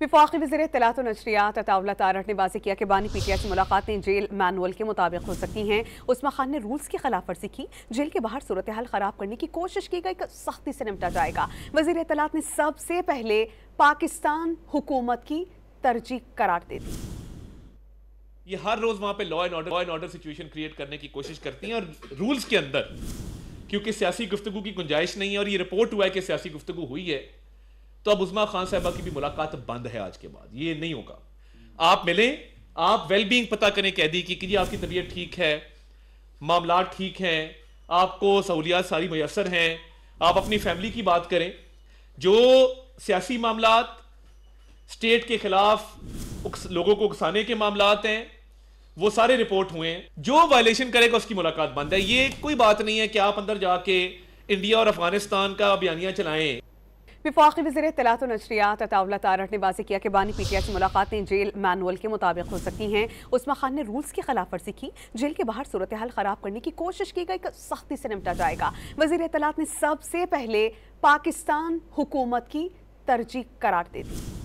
वफाकी वज़ीर इत्तलात व नशरियात अताउल्लाह तारड़ ने वाज़ेह किया कि बानी पीटीआई से मुलाकातें जेल मैनुअल के मुताबिक हो सकती हैं। उस्मा खान ने रूल्स की खिलाफ वर्जी की, जेल के बाहर सूरत हाल खराब करने की कोशिश की गई, सख्ती से निपटा जाएगा। वज़ीर इत्तलात ने सबसे पहले पाकिस्तान हुकूमत की तरजीह करार दे दी। ये हर रोज वहां पे law and order situation create करने की कोशिश करती हैं और रूल्स के अंदर क्योंकि सियासी गुफ्तगू की गुंजाइश नहीं है और ये रिपोर्ट हुआ है कि सियासी गुफ्तगू हुई है, तो अब उस्मा खान साहबा की भी मुलाकात बंद है। आज के बाद ये नहीं होगा। आप मिलें, आप वेलबींग पता करें कैदी की कि जी आपकी तबीयत ठीक है, मामला ठीक हैं, आपको सहूलियात सारी मुयसर हैं, आप अपनी फैमिली की बात करें। जो सियासी मामलात, स्टेट के खिलाफ लोगों को उकसाने के मामलात हैं, वो सारे रिपोर्ट हुए हैं। जो वायलेशन करेगा उसकी मुलाकात बंद है। ये कोई बात नहीं है कि आप अंदर जाके इंडिया और अफगानिस्तान का बयानिया चलाएं। वफाकी वज़ीर इत्तलात व नशरियात अताउल्लाह तारड़ ने वाज़ेह किया कि बानी पीटीआई से मुलाकातें जेल मैनुअल के मुताबिक हो सकती हैं। उस्मा खान ने रूल्स की खिलाफ वर्जी की, जेल के बाहर सूरत हाल खराब करने की कोशिश की गई, सख्ती से निपटा जाएगा। वज़ीर इत्तलात ने सबसे पहले पाकिस्तान हुकूमत की तरजीह करार दे दी।